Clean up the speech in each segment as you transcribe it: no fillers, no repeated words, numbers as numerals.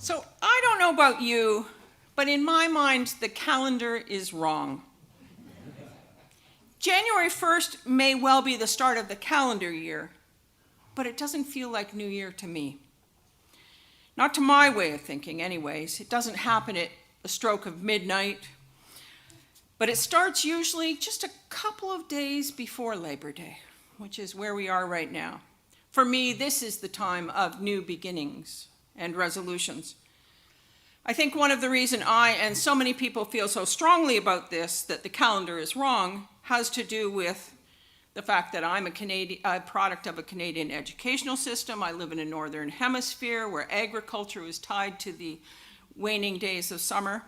So I don't know about you, but in my mind, the calendar is wrong. January 1st may well be the start of the calendar year, but it doesn't feel like New Year to me. Not to my way of thinking, anyways. It doesn't happen at the stroke of midnight, but it starts usually just a couple of days before Labor Day, which is where we are right now. For me, this is the time of new beginnings and resolutions. I think one of the reasons I and so many people feel so strongly about this, that the calendar is wrong, has to do with the fact that I'm a product of a Canadian educational system. I live in a northern hemisphere where agriculture is tied to the waning days of summer.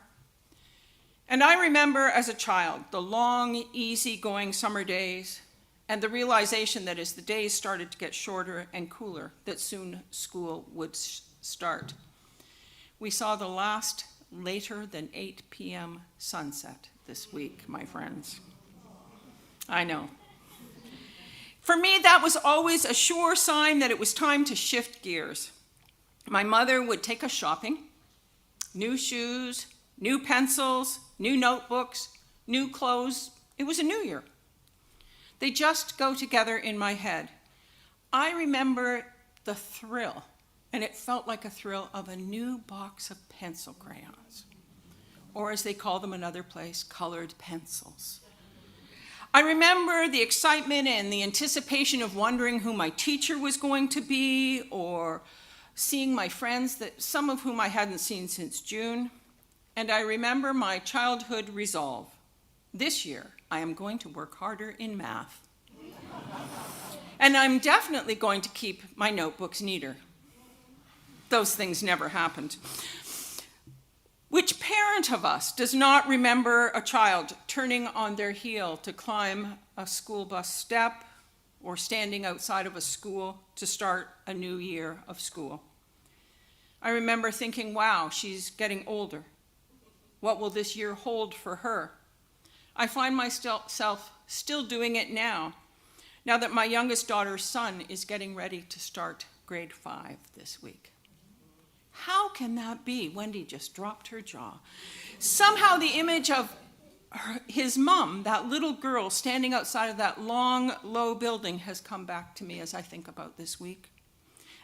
And I remember as a child the long, easy-going summer days and the realization that as the days started to get shorter and cooler, that soon school would start. We saw the last later than 8 p.m. sunset this week, my friends. I know. For me, that was always a sure sign that it was time to shift gears. My mother would take us shopping, new shoes, new pencils, new notebooks, new clothes. It was a new year. They just go together in my head. I remember the thrill, and it felt like a thrill of a new box of pencil crayons, or as they call them another place, colored pencils. I remember the excitement and the anticipation of wondering who my teacher was going to be, or seeing my friends, some of whom I hadn't seen since June. And I remember my childhood resolve. This year, I am going to work harder in math. And I'm definitely going to keep my notebooks neater. Those things never happened. Which parent of us does not remember a child turning on their heel to climb a school bus step or standing outside of a school to start a new year of school? I remember thinking, wow, she's getting older. What will this year hold for her? I find myself still doing it now that my youngest daughter's son is getting ready to start grade 5 this week. How can that be? Wendy just dropped her jaw. Somehow the image of his mom, that little girl standing outside of that long, low building, has come back to me as I think about this week.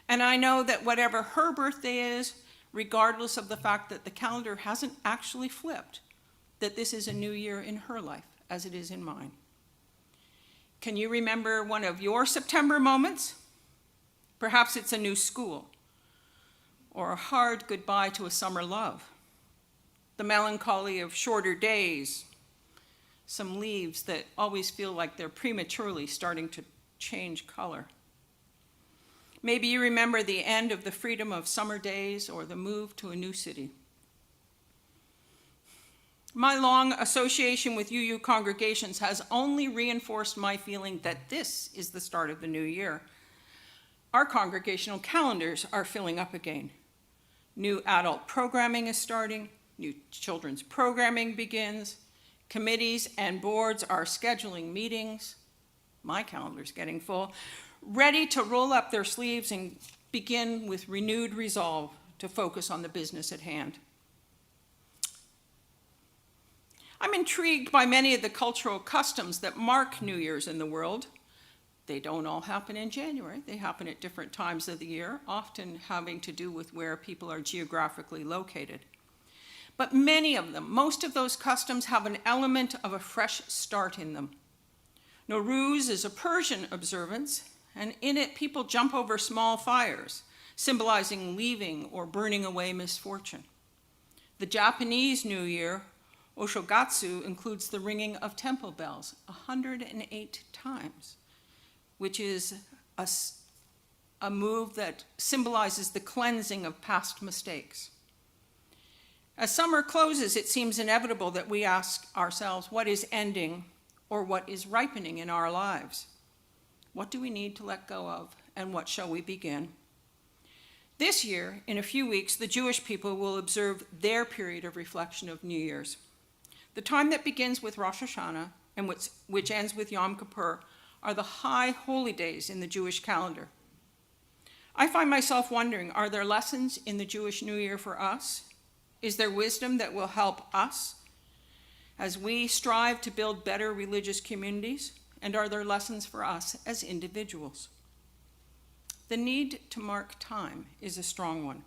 And I know that whatever her birthday is, regardless of the fact that the calendar hasn't actually flipped, that this is a new year in her life, as it is in mine. Can you remember one of your September moments? Perhaps it's a new school, or a hard goodbye to a summer love, the melancholy of shorter days, some leaves that always feel like they're prematurely starting to change color. Maybe you remember the end of the freedom of summer days or the move to a new city. My long association with UU congregations has only reinforced my feeling that this is the start of the new year. Our congregational calendars are filling up again. New adult programming is starting, new children's programming begins, committees and boards are scheduling meetings. My calendar's getting full, ready to roll up their sleeves and begin with renewed resolve to focus on the business at hand. I'm intrigued by many of the cultural customs that mark New Year's in the world. They don't all happen in January. They happen at different times of the year, often having to do with where people are geographically located. But many of them, most of those customs have an element of a fresh start in them. Nowruz is a Persian observance, and in it people jump over small fires, symbolizing leaving or burning away misfortune. The Japanese New Year, Oshogatsu, includes the ringing of temple bells 108 times, which is a move that symbolizes the cleansing of past mistakes. As summer closes, it seems inevitable that we ask ourselves, what is ending or what is ripening in our lives? What do we need to let go of, and what shall we begin? This year, in a few weeks, the Jewish people will observe their period of reflection of New Year's. The time that begins with Rosh Hashanah and which ends with Yom Kippur are the high holy days in the Jewish calendar. I find myself wondering, are there lessons in the Jewish New Year for us? Is there wisdom that will help us as we strive to build better religious communities? And are there lessons for us as individuals? The need to mark time is a strong one.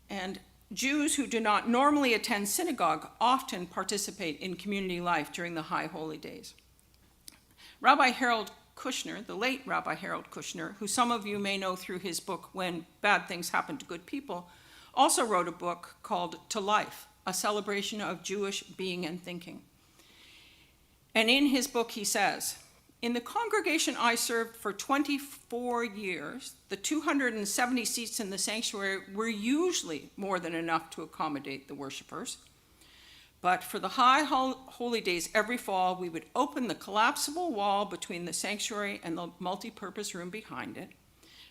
And Jews who do not normally attend synagogue often participate in community life during the High Holy Days. Rabbi Harold Kushner, the late Rabbi Harold Kushner, who some of you may know through his book, When Bad Things Happen to Good People, also wrote a book called To Life, a celebration of Jewish being and thinking. And in his book he says, in the congregation I served for 24 years, the 270 seats in the sanctuary were usually more than enough to accommodate the worshipers. But for the High Holy Days every fall, we would open the collapsible wall between the sanctuary and the multi-purpose room behind it,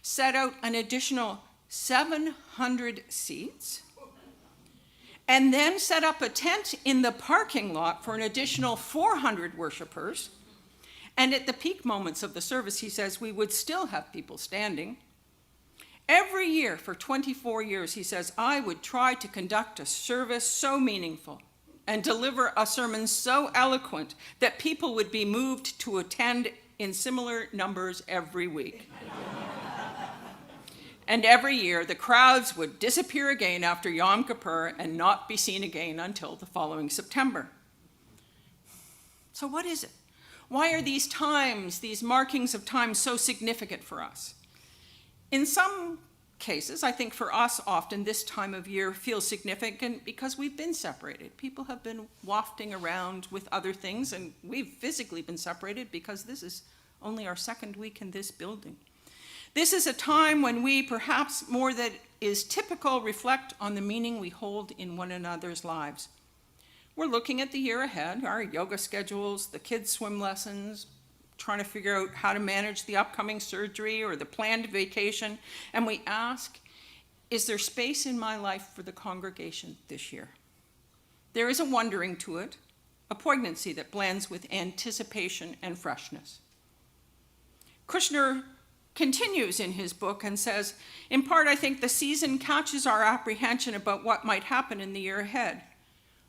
set out an additional 700 seats, and then set up a tent in the parking lot for an additional 400 worshipers. And at the peak moments of the service, he says, we would still have people standing. Every year for 24 years, he says, I would try to conduct a service so meaningful and deliver a sermon so eloquent that people would be moved to attend in similar numbers every week. And every year, the crowds would disappear again after Yom Kippur and not be seen again until the following September. So what is it? Why are these times, these markings of time, so significant for us? In some cases, I think for us often, this time of year feels significant because we've been separated. People have been wafting around with other things, and we've physically been separated because this is only our second week in this building. This is a time when we, perhaps more than is typical, reflect on the meaning we hold in one another's lives. We're looking at the year ahead, our yoga schedules, the kids' swim lessons, trying to figure out how to manage the upcoming surgery or the planned vacation, and we ask, is there space in my life for the congregation this year? There is a wondering to it, a poignancy that blends with anticipation and freshness. Kushner continues in his book and says, in part, I think the season catches our apprehension about what might happen in the year ahead.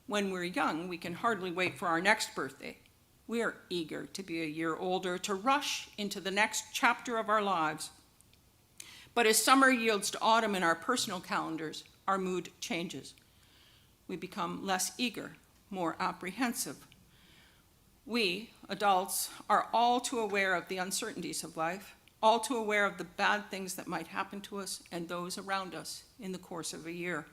When we're young, we can hardly wait for our next birthday. We are eager to be a year older, to rush into the next chapter of our lives. But as summer yields to autumn in our personal calendars, our mood changes. We become less eager, more apprehensive. We, adults, are all too aware of the uncertainties of life, all too aware of the bad things that might happen to us and those around us in the course of a year.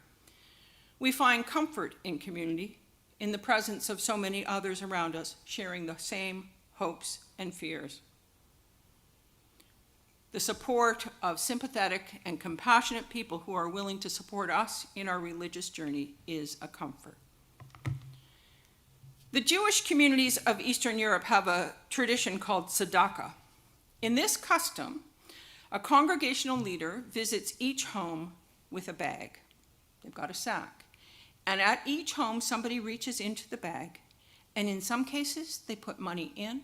We find comfort in community, in the presence of so many others around us, sharing the same hopes and fears. The support of sympathetic and compassionate people who are willing to support us in our religious journey is a comfort. The Jewish communities of Eastern Europe have a tradition called tzedakah. In this custom, a congregational leader visits each home with a bag. They've got a sack. And at each home, somebody reaches into the bag, and in some cases, they put money in,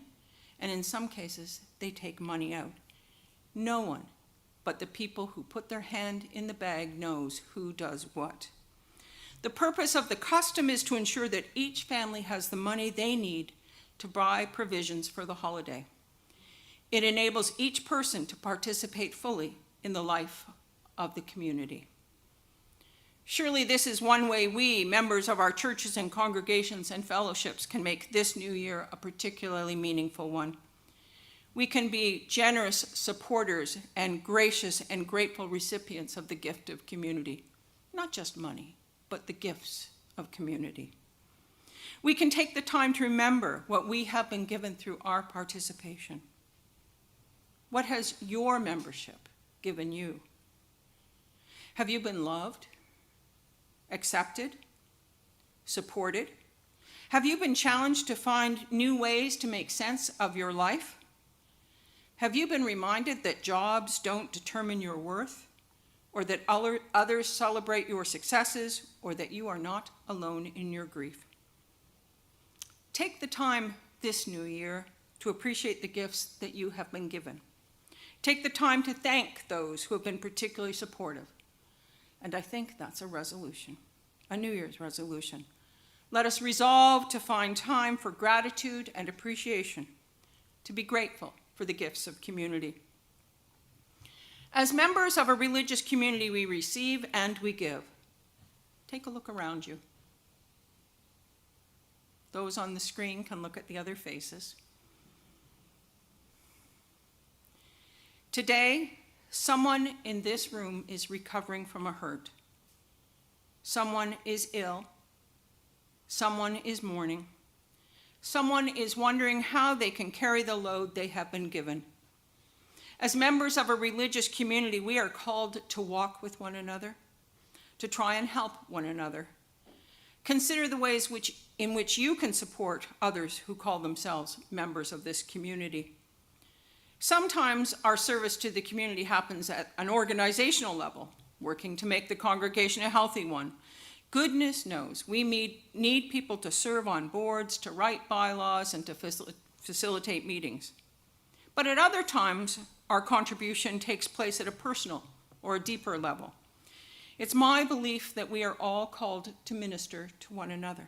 and in some cases, they take money out. No one but the people who put their hand in the bag knows who does what. The purpose of the custom is to ensure that each family has the money they need to buy provisions for the holiday. It enables each person to participate fully in the life of the community. Surely this is one way we, members of our churches and congregations and fellowships, can make this new year a particularly meaningful one. We can be generous supporters and gracious and grateful recipients of the gift of community. Not just money, but the gifts of community. We can take the time to remember what we have been given through our participation. What has your membership given you? Have you been loved? Accepted? Supported? Have you been challenged to find new ways to make sense of your life? Have you been reminded that jobs don't determine your worth, or that others celebrate your successes, or that you are not alone in your grief? Take the time this new year to appreciate the gifts that you have been given. Take the time to thank those who have been particularly supportive. And I think that's a resolution, a New Year's resolution. Let us resolve to find time for gratitude and appreciation, to be grateful for the gifts of community. As members of a religious community, we receive and we give. Take a look around you. Those on the screen can look at the other faces. Today, someone in this room is recovering from a hurt. Someone is ill. Someone is mourning. Someone is wondering how they can carry the load they have been given. As members of a religious community, we are called to walk with one another, to try and help one another. Consider the ways in which you can support others who call themselves members of this community. Sometimes our service to the community happens at an organizational level, working to make the congregation a healthy one. Goodness knows we need people to serve on boards, to write bylaws, and to facilitate meetings. But at other times, our contribution takes place at a personal or a deeper level. It's my belief that we are all called to minister to one another.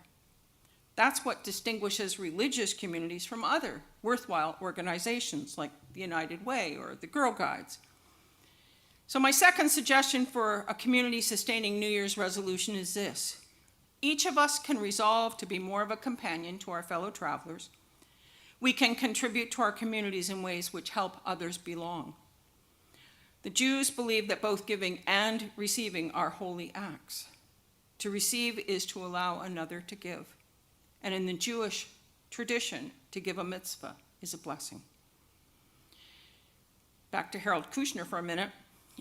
That's what distinguishes religious communities from other worthwhile organizations like the United Way or the Girl Guides. So my second suggestion for a community-sustaining New Year's resolution is this. Each of us can resolve to be more of a companion to our fellow travelers. We can contribute to our communities in ways which help others belong. The Jews believe that both giving and receiving are holy acts. To receive is to allow another to give. And in the Jewish tradition, to give a mitzvah is a blessing. Back to Harold Kushner for a minute.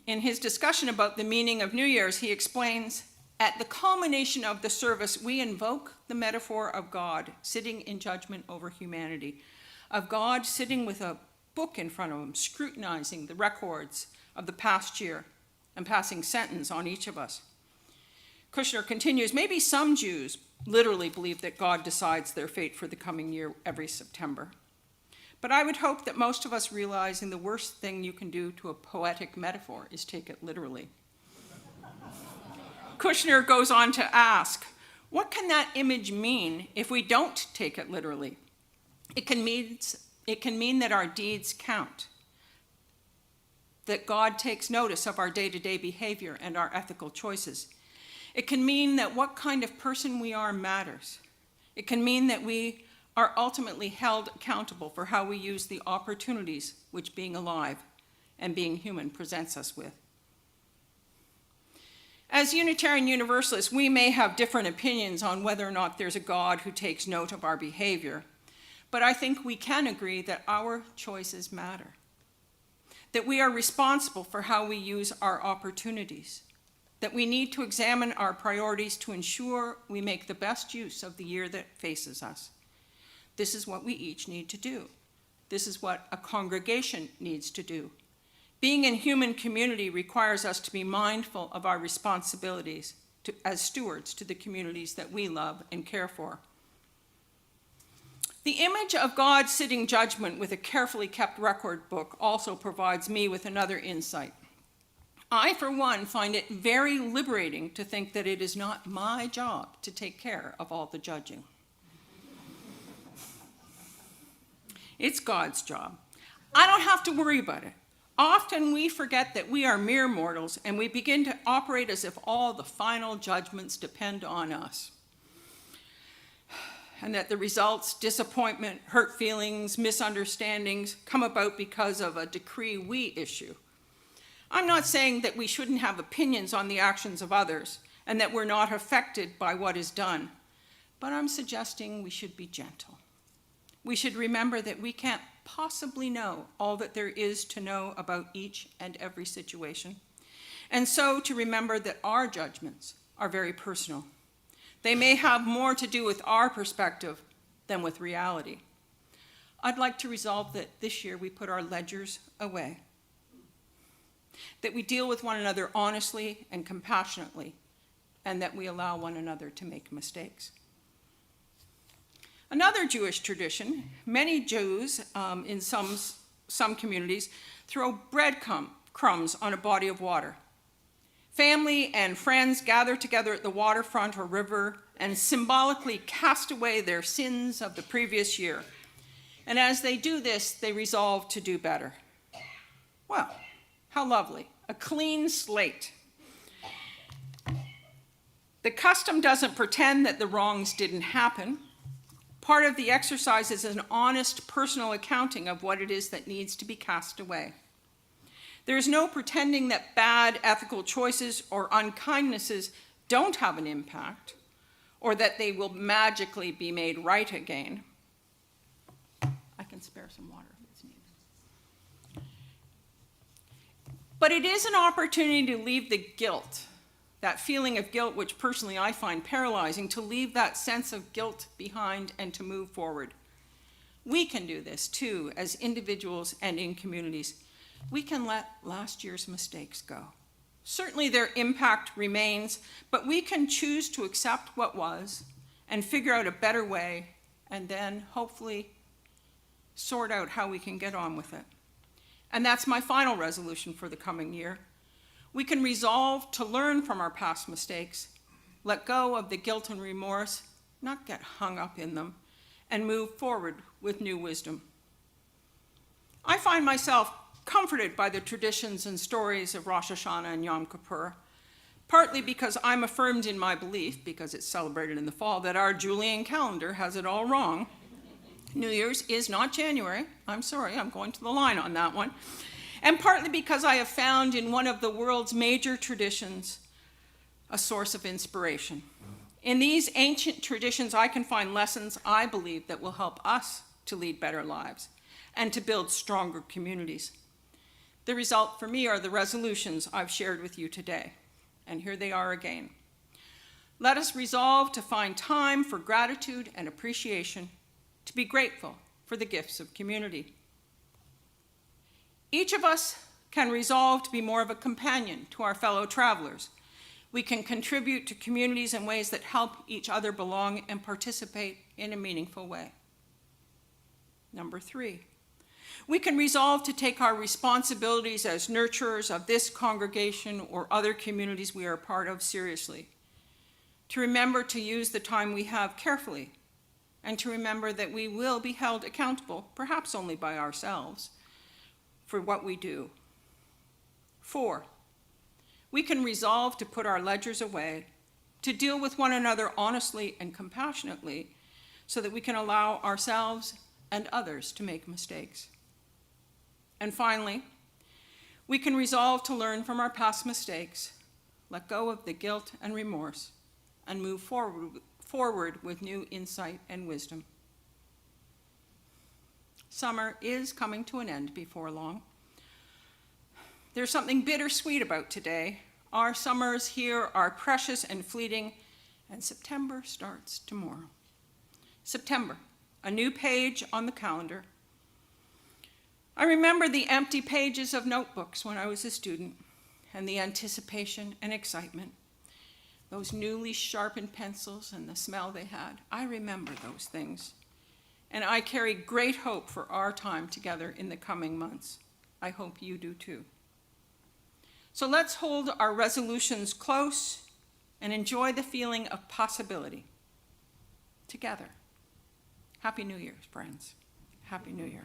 In his discussion about the meaning of New Year's, he explains, at the culmination of the service, we invoke the metaphor of God sitting in judgment over humanity, of God sitting with a book in front of him, scrutinizing the records of the past year and passing sentence on each of us. Kushner continues, maybe some Jews literally believe that God decides their fate for the coming year every September. But I would hope that most of us realizing the worst thing you can do to a poetic metaphor is take it literally. Kushner goes on to ask, what can that image mean if we don't take it literally? It can mean that our deeds count, that God takes notice of our day-to-day behavior and our ethical choices. It can mean that what kind of person we are matters. It can mean that we are ultimately held accountable for how we use the opportunities which being alive and being human presents us with. As Unitarian Universalists, we may have different opinions on whether or not there's a God who takes note of our behavior, but I think we can agree that our choices matter, that we are responsible for how we use our opportunities, that we need to examine our priorities to ensure we make the best use of the year that faces us. This is what we each need to do. This is what a congregation needs to do. Being in human community requires us to be mindful of our responsibilities as stewards to the communities that we love and care for. The image of God sitting judgment with a carefully kept record book also provides me with another insight. I, for one, find it very liberating to think that it is not my job to take care of all the judging. It's God's job. I don't have to worry about it. Often we forget that we are mere mortals and we begin to operate as if all the final judgments depend on us. And that the results, disappointment, hurt feelings, misunderstandings come about because of a decree we issue. I'm not saying that we shouldn't have opinions on the actions of others and that we're not affected by what is done, but I'm suggesting we should be gentle. We should remember that we can't possibly know all that there is to know about each and every situation, and so to remember that our judgments are very personal. They may have more to do with our perspective than with reality. I'd like to resolve that this year we put our ledgers away, that we deal with one another honestly and compassionately, and that we allow one another to make mistakes. Another Jewish tradition, many Jews in some some communities throw breadcrumbs on a body of water. Family and friends gather together at the waterfront or river and symbolically cast away their sins of the previous year. And as they do this, they resolve to do better. Well, how lovely. A clean slate. The custom doesn't pretend that the wrongs didn't happen. Part of the exercise is an honest personal accounting of what it is that needs to be cast away. There is no pretending that bad ethical choices or unkindnesses don't have an impact, or that they will magically be made right again. I can spare some water if it's needed. But it is an opportunity to leave the guilt, that feeling of guilt, which personally I find paralyzing, to leave that sense of guilt behind and to move forward. We can do this too, as individuals and in communities. We can let last year's mistakes go. Certainly their impact remains, but we can choose to accept what was and figure out a better way, and then hopefully sort out how we can get on with it. And that's my final resolution for the coming year. We can resolve to learn from our past mistakes, let go of the guilt and remorse, not get hung up in them, and move forward with new wisdom. I find myself comforted by the traditions and stories of Rosh Hashanah and Yom Kippur, partly because I'm affirmed in my belief, because it's celebrated in the fall, that our Julian calendar has it all wrong. New Year's is not January. I'm sorry, I'm going to the line on that one. And partly because I have found in one of the world's major traditions a source of inspiration. In these ancient traditions, I can find lessons I believe that will help us to lead better lives and to build stronger communities. The result for me are the resolutions I've shared with you today, and here they are again. Let us resolve to find time for gratitude and appreciation, to be grateful for the gifts of community. Each of us can resolve to be more of a companion to our fellow travelers. We can contribute to communities in ways that help each other belong and participate in a meaningful way. Number 3, we can resolve to take our responsibilities as nurturers of this congregation or other communities we are a part of seriously, to remember to use the time we have carefully, and to remember that we will be held accountable, perhaps only by ourselves, for what we do. 4, we can resolve to put our ledgers away, to deal with one another honestly and compassionately, so that we can allow ourselves and others to make mistakes. And finally, we can resolve to learn from our past mistakes, let go of the guilt and remorse, and move forward with new insight and wisdom. Summer is coming to an end before long. There's something bittersweet about today. Our summers here are precious and fleeting, and September starts tomorrow. September, a new page on the calendar. I remember the empty pages of notebooks when I was a student, and the anticipation and excitement, those newly sharpened pencils and the smell they had. I remember those things, and I carry great hope for our time together in the coming months. I hope you do too. So let's hold our resolutions close and enjoy the feeling of possibility together. Happy New Year, friends. Happy New Year.